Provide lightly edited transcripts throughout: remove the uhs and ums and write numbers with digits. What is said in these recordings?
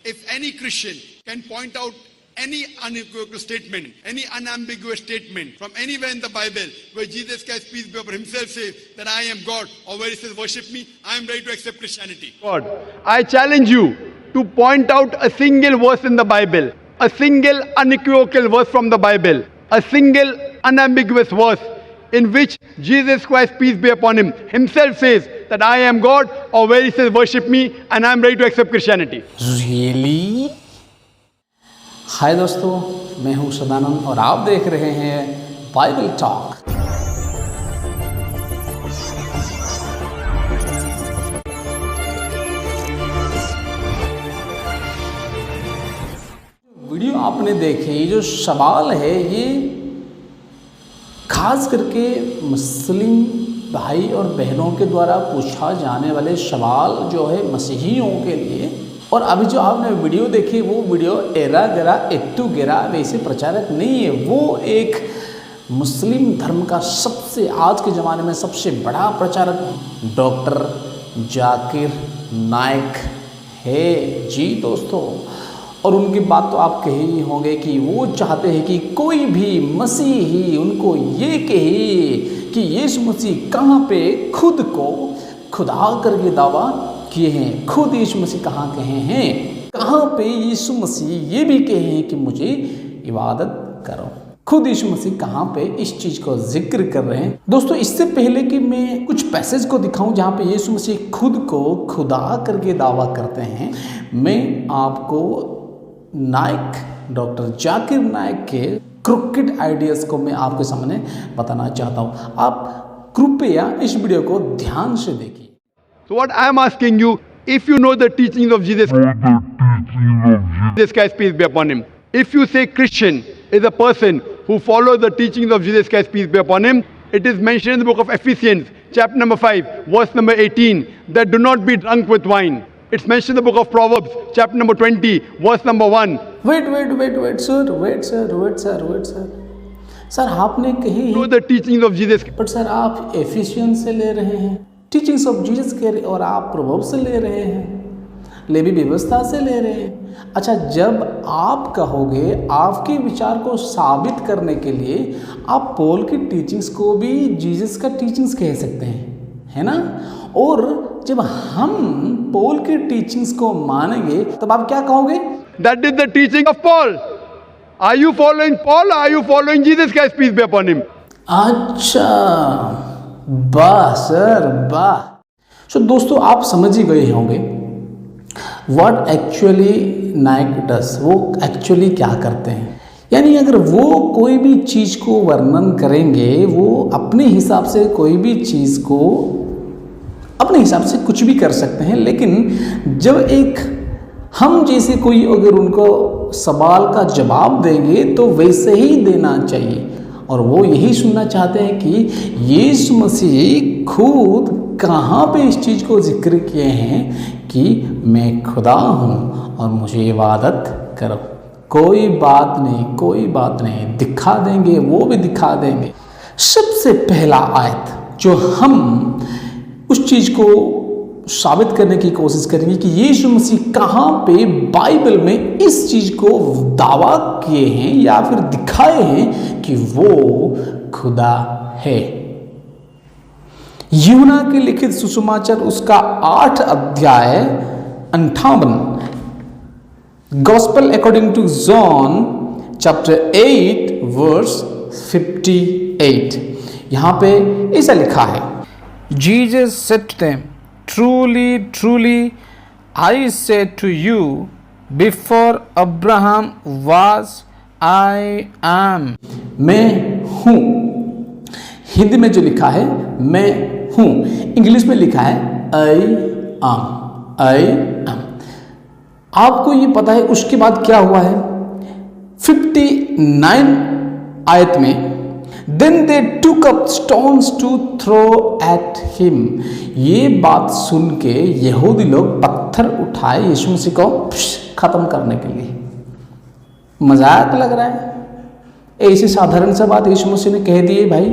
if any Christian can point out any unequivocal statement, any unambiguous statement from anywhere in the Bible where Jesus Christ, peace be upon him, himself says that I am God, or where he says worship me, I am ready to accept Christianity. God, I challenge you to point out a single verse in the Bible, a single unequivocal verse from the Bible, a single unambiguous verse in which Jesus Christ, peace be upon him, himself says that I am God, or where he says worship me and I am ready to accept Christianity. Really? हाय दोस्तों, मैं हूं सदानंद और आप देख रहे हैं Bible talk. Video आपने देखे, ये जो सवाल है ये खास करके मुस्लिम भाई और बहनों के द्वारा पूछा जाने वाले सवाल जो है मसीहियों के लिए। और अभी जो आपने वीडियो देखी वो वीडियो एरा गरा एट्टू गेरा वैसे प्रचारक नहीं है, वो एक मुस्लिम धर्म का सबसे आज के ज़माने में सबसे बड़ा प्रचारक डॉक्टर जाकिर नाइक है जी दोस्तों। और उनकी बात तो आप कहे ही होंगे कि वो चाहते हैं कि कोई भी मसीही उनको ये कहे कि यीशु मसीह कहाँ पे खुद को खुदा करके दावा किए हैं। खुद यीशु मसीह कहाँ कहे हैं, कहाँ पे यीशु मसीह ये भी कहे हैं कि मुझे इबादत करो। खुद यीशु मसीह कहाँ पे इस चीज़ को जिक्र कर रहे हैं। दोस्तों इससे पहले कि मैं कुछ पैसेज को दिखाऊं जहाँ पे यीशु मसीह खुद को खुदा करके दावा करते हैं, मैं आपको नाइक डॉक्टर जाकिर नाइक के क्रिकेट आइडियाज़ को मैं आपके सामने बताना चाहता हूँ। आप कृपया इस वीडियो को ध्यान से देखिए। So what I am asking you, if you know the teachings of Jesus Christ, peace be upon him, if you say Christian is a person who follows the teachings of Jesus Christ, peace be upon him, it is mentioned in the book of Ephesians, chapter number 5, verse number 18, that do not be drunk with wine. It's mentioned in the book of Proverbs, chapter number 20, verse number 1. Wait, sir. Sir आपने कही Know the teachings of Jesus. But sir आप efficiency से ले रहे हैं, teachings of Jesus के, और आप प्रभाव से ले रहे हैं, लेवी व्यवस्था से ले रहे हैं। अच्छा, जब आप कहोगे आपके विचार को साबित करने के लिए आप पॉल की टीचिंग्स को भी जीसस का टीचिंग्स कह सकते हैं, है ना। और जब हम पॉल की टीचिंग्स को मानेंगे तब आप क्या कहोगे? That is the teaching of Paul. Are you following Paul or are you following Jesus Christ, peace be upon him? अच्छा, वाह सर वाह। सो दोस्तों आप समझ ही गए होंगे व्हाट एक्चुअली नाइक डस, वो एक्चुअली क्या करते हैं। यानी अगर वो कोई भी चीज़ को वर्णन करेंगे, वो अपने हिसाब से कोई भी चीज़ को अपने हिसाब से कुछ भी कर सकते हैं, लेकिन जब एक हम जैसे कोई अगर उनको सवाल का जवाब देंगे तो वैसे ही देना चाहिए। और वो यही सुनना चाहते हैं कि यीशु मसीह खुद कहाँ पे इस चीज़ को जिक्र किए हैं कि मैं खुदा हूँ और मुझे इबादत करो। कोई बात नहीं, दिखा देंगे, वो भी दिखा देंगे। सबसे पहला आयत जो हम उस चीज़ को साबित करने की कोशिश करेंगे कि यीशु मसीह कहाँ पे बाइबल में इस चीज़ को दावा किए हैं या फिर दिखाए हैं कि वो खुदा है। यूहन्ना के लिखित सुसमाचार उसका 8 अध्याय 58, gospel according to John chapter 8 verse 58, यहाँ पे ऐसा लिखा है, Jesus said to them, Truly, I say to you, before Abraham was, I am. मैं हूँ। हिंदी में जो लिखा है मैं हूँ, इंग्लिश में लिखा है I am। आपको ये पता है उसके बाद क्या हुआ है? 59 आयत में Then they took up stones to throw at him. ये बात सुन के यहूदी लोग पत्थर उठाए यीशु मसीह को खत्म करने के लिए। मजाक लग रहा है? ऐसी साधारण सा बात यीशु मसीह ने कह दी है, भाई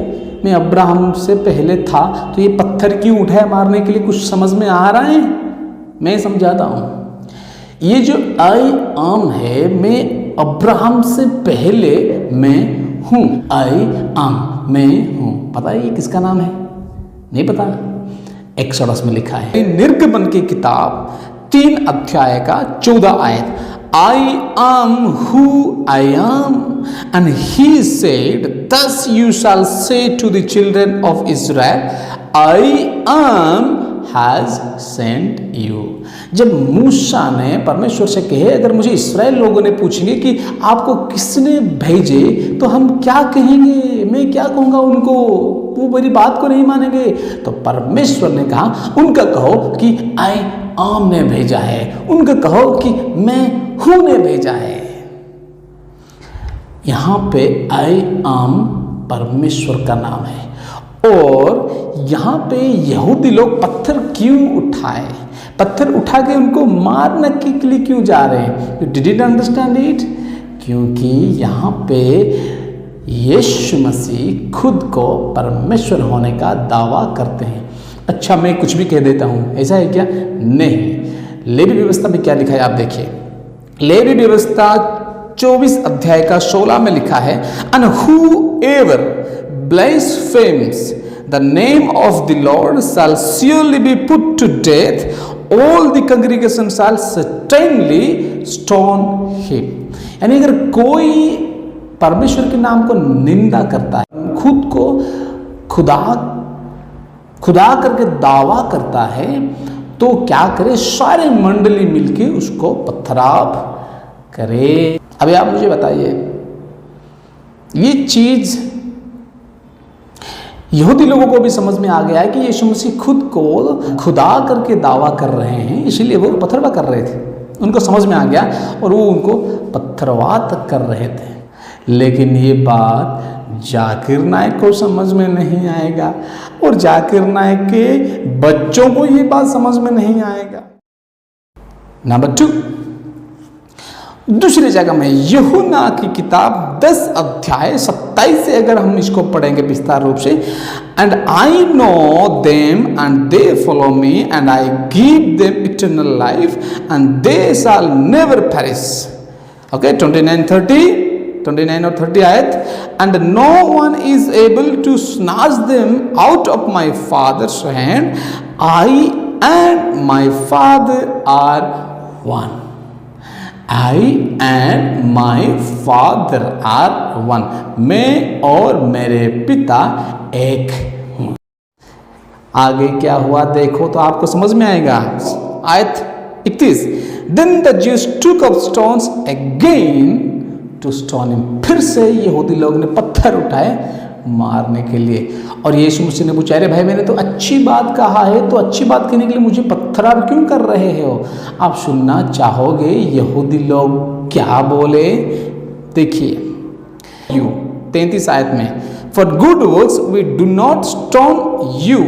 मैं अब्राहम से पहले था, तो ये पत्थर क्यों उठाया मारने के लिए? कुछ समझ में आ रहा है? मैं समझाता हूँ। ये जो आई एम है, मैं अब्राहम से पहले मैं हूँ। आई एम, मैं हूँ। पता है ये किसका नाम है? नहीं पता? एक्सोडस में लिखा है, निर्गमन की किताब 3 अध्याय का 14 आयत। I am who I am, and he said, thus you shall say to the children of Israel, I am has sent you. जब मूसा ने परमेश्वर से कहे, अगर मुझे इस्राएल लोगों ने पूछेंगे कि आपको किसने भेजे, तो हम क्या कहेंगे? मैं क्या कहूँगा उनको? वो मेरी बात को नहीं मानेंगे। तो परमेश्वर ने कहा, उनका कहो कि आई आम ने भेजा है, उनका कहो कि मैं हूं ने भेजा है। यहां पे आई आम परमेश्वर का नाम है। और यहां पे यहूदी लोग पत्थर क्यों उठाए? पत्थर उठा के उनको मारने के लिए क्यों जा रहे हैं? You didn't understand it? क्योंकि यहां पे यीशु मसीह खुद को परमेश्वर होने का दावा करते हैं। अच्छा, मैं कुछ भी कह देता हूं, ऐसा है क्या? नहीं। लेवी व्यवस्था में क्या लिखा है आप देखिए। लेवी व्यवस्था 24 अध्याय का 16 में लिखा है, and whoever blasphemes the name of the Lord shall surely be put to death, all the congregation shall certainly stone him. यानी अगर कोई परमेश्वर के नाम को निंदा करता है, खुद को खुदा करके दावा करता है, तो क्या करे? सारे मंडली मिलके उसको पत्थराव करे। अभी आप मुझे बताइए, ये चीज यहूदी लोगों को भी समझ में आ गया है कि यीशु मसीह खुद को खुदा करके दावा कर रहे हैं, इसलिए वो पत्थरवा कर रहे थे। उनको समझ में आ गया और वो उनको पत्थरवा तक कर रहे थे। लेकिन ये बात जाकिर नायक को समझ में नहीं आएगा, और जाकिर नायक के बच्चों को ये बात समझ में नहीं आएगा। नंबर 2, दूसरी जगह में यूहन्ना की किताब 10 अध्याय 27 से अगर हम इसको पढ़ेंगे विस्तार रूप से, and I know them and they follow me and I give them eternal life and they shall never perish. Okay, 29 और 30 आयत, and no one is able to snatch them out of my father's hand, I and my father are one. I and my father are one. मैं और मेरे पिता एक हूं। आगे क्या हुआ देखो तो आपको समझ में आएगा। आयत 31, then the Jews took up stones again to stone him. फिर से यहूदी लोग ने पत्थर उठाए मारने के लिए। और यीशु मसीह ने पूछा, अरे भाई मैंने तो अच्छी बात कहा है, तो अच्छी बात कहने के लिए मुझे पत्थराव क्यों कर रहे हो? आप सुनना चाहोगे यहूदी लोग क्या बोले? देखिए 33 आयत में, for good works we do not stone you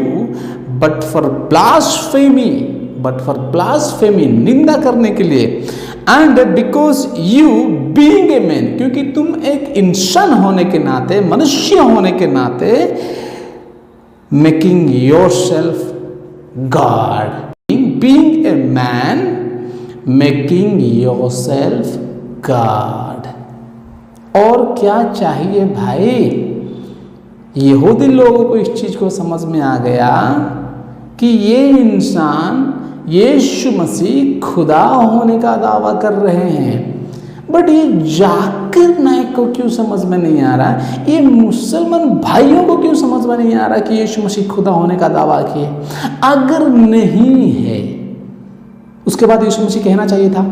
but for blasphemy, निंदा करने के लिए, and because you being a man, क्योंकि तुम एक इंसान होने के नाते, मनुष्य होने के नाते, making yourself God, being a man, making yourself God. और क्या चाहिए भाई? यहूदी लोगों को इस चीज को समझ में आ गया कि ये इंसान यीशु मसीह खुदा होने का दावा कर रहे हैं। बट ये जाकिर नायक को क्यों समझ में नहीं आ रहा? ये मुसलमान भाइयों को क्यों समझ में नहीं आ रहा कि यीशु मसीह खुदा होने का दावा किए? अगर नहीं है, उसके बाद यीशु मसीह कहना चाहिए था,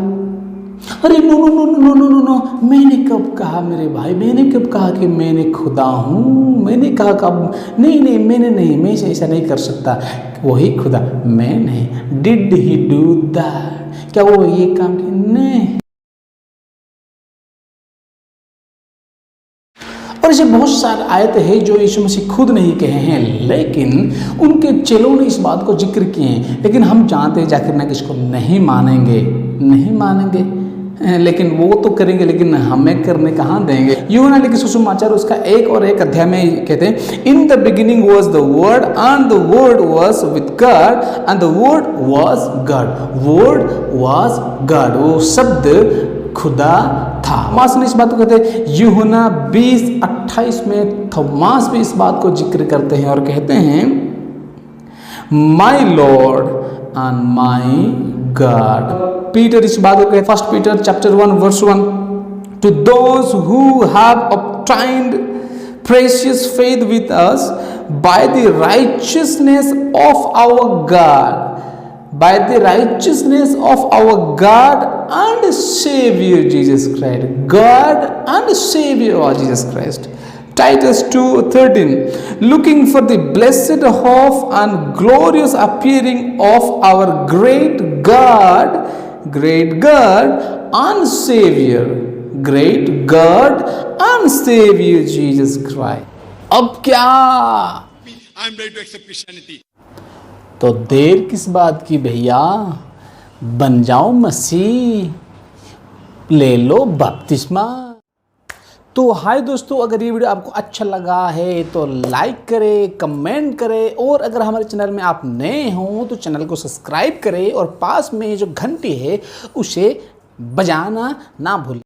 अरे no no no no no no no, मैंने कब कहा मेरे भाई, मैंने कब कहा कि मैंने खुदा हूँ? मैंने कहा कब? नहीं, मैंने नहीं, मैं ऐसा नहीं कर सकता, वही खुदा, मैं नहीं। Did he do that? क्या वो ये काम किया? नहीं। और ऐसे बहुत सारे आयत है जो यीशु मसीह खुद नहीं कहे हैं, लेकिन उनके चेलों ने इस बात को जिक्र किए हैं। लेकिन हम जानते हैं जाकिर नायक इसको नहीं मानेंगे, नहीं मानेंगे। लेकिन वो तो करेंगे, लेकिन हमें करने कहाँ देंगे। यूहन्ना लिखित सुसमाचार उसका 1 और 1 अध्याय में कहते हैं, in the beginning was the word and the word was with God and the word was God. Word was God, वो शब्द खुदा था। थॉमस ने इस बात को कहते हैं, यूहन्ना 20:28 में थॉमस भी इस बात को जिक्र करते हैं और कहते हैं, my Lord and my God. Peter इस बात को कहते हैं, 1 Peter chapter 1 verse 1, to those who have obtained precious faith with us by the righteousness of our God, by the righteousness of our God and Savior Jesus Christ. God and Savior of Jesus Christ. Titus 2:13, looking for the blessed hope and glorious appearing of our great God and Savior, great God and Savior Jesus Christ. अब क्या? I am ready to accept Christianity. तो देर किस बात की भैया, बन जाओ मसीह, ले लो बपतिस्मा। तो हाय दोस्तों, अगर ये वीडियो आपको अच्छा लगा है तो लाइक करें, कमेंट करें, और अगर हमारे चैनल में आप नए हों तो चैनल को सब्सक्राइब करें और पास में जो घंटी है उसे बजाना ना भूलें।